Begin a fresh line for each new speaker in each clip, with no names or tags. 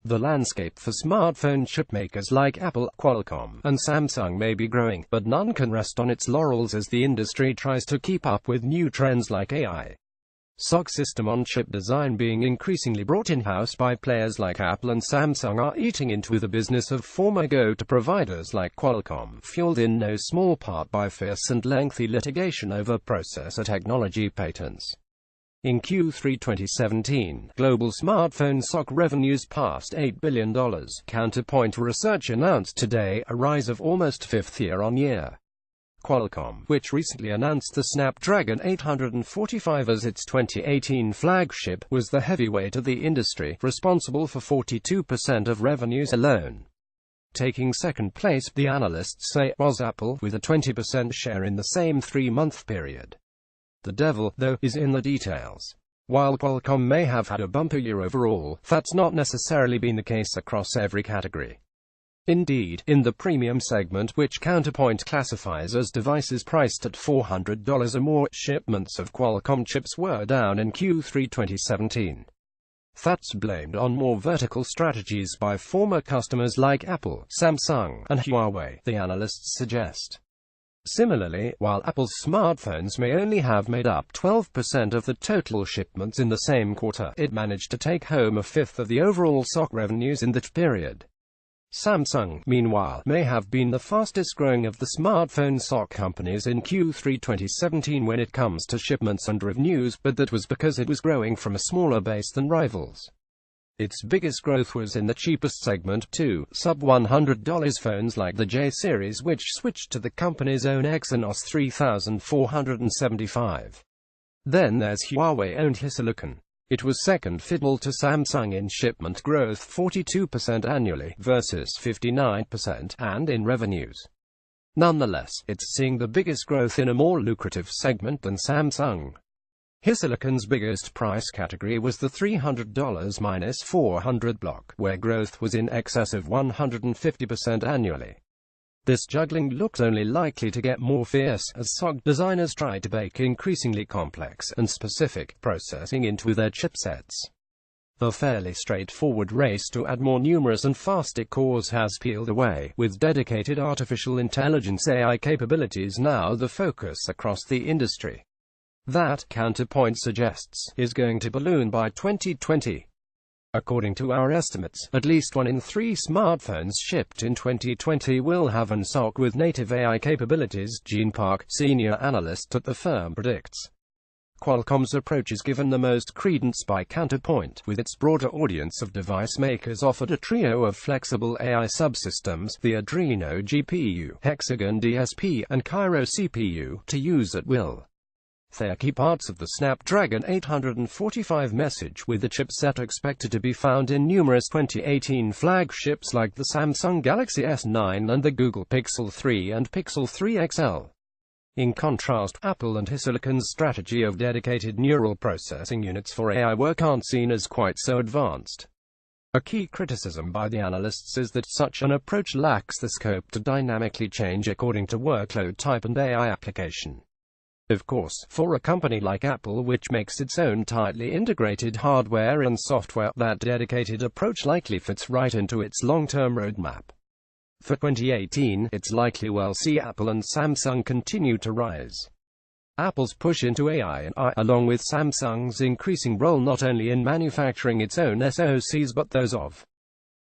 The landscape for smartphone chipmakers like Apple, Qualcomm, and Samsung may be growing, but none can rest on its laurels as the industry tries to keep up with new trends like AI. SoC system-on-chip design being increasingly brought in-house by players like Apple and Samsung are eating into the business of former go-to providers like Qualcomm, fueled in no small part by fierce and lengthy litigation over processor technology patents. In Q3 2017, global smartphone SoC revenues passed $8 billion, Counterpoint Research announced today, a rise of almost fifth year-on-year. Qualcomm, which recently announced the Snapdragon 845 as its 2018 flagship, was the heavyweight of the industry, responsible for 42% of revenues alone. Taking second place, the analysts say, was Apple, with a 20% share in the same three-month period. The devil, though, is in the details. While Qualcomm may have had a bumper year overall, that's not necessarily been the case across every category. Indeed, in the premium segment, which Counterpoint classifies as devices priced at $400 or more, shipments of Qualcomm chips were down in Q3 2017. That's blamed on more vertical strategies by former customers like Apple, Samsung, and Huawei, the analysts suggest. Similarly, while Apple's smartphones may only have made up 12% of the total shipments in the same quarter, it managed to take home a fifth of the overall SoC revenues in that period. Samsung, meanwhile, may have been the fastest growing of the smartphone SoC companies in Q3 2017 when it comes to shipments and revenues, but that was because it was growing from a smaller base than rivals. Its biggest growth was in the cheapest segment, too, sub-$100 phones like the J series, which switched to the company's own Exynos 3475. Then there's Huawei-owned HiSilicon. It was second fiddle to Samsung in shipment growth, 42% annually, versus 59%, and in revenues. Nonetheless, it's seeing the biggest growth in a more lucrative segment than Samsung. HiSilicon's biggest price category was the $300-400 block, where growth was in excess of 150% annually. This juggling looks only likely to get more fierce, as SoC designers try to bake increasingly complex and specific processing into their chipsets. The fairly straightforward race to add more numerous and faster cores has peeled away, with dedicated artificial intelligence AI capabilities now the focus across the industry. That, Counterpoint suggests, is going to balloon by 2020. According to our estimates, at least 1 in 3 smartphones shipped in 2020 will have an SoC with native AI capabilities, Gene Park, senior analyst at the firm, predicts. Qualcomm's approach is given the most credence by Counterpoint, with its broader audience of device makers offered a trio of flexible AI subsystems, the Adreno GPU, Hexagon DSP, and Cairo CPU, to use at will. They are key parts of the Snapdragon 845 message, with the chipset expected to be found in numerous 2018 flagships like the Samsung Galaxy S9 and the Google Pixel 3 and Pixel 3 XL. In contrast, Apple and HiSilicon's strategy of dedicated neural processing units for AI work aren't seen as quite so advanced. A key criticism by the analysts is that such an approach lacks the scope to dynamically change according to workload type and AI application. Of course, for a company like Apple, which makes its own tightly integrated hardware and software, that dedicated approach likely fits right into its long-term roadmap. For 2018, it's likely we'll see Apple and Samsung continue to rise. Apple's push into AI and AI, along with Samsung's increasing role not only in manufacturing its own SoCs but those of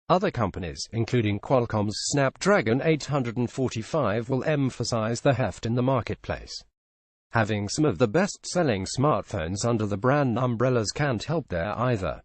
other companies, including Qualcomm's Snapdragon 845, will emphasize the heft in the marketplace. Having some of the best-selling smartphones under the brand umbrellas can't help there either.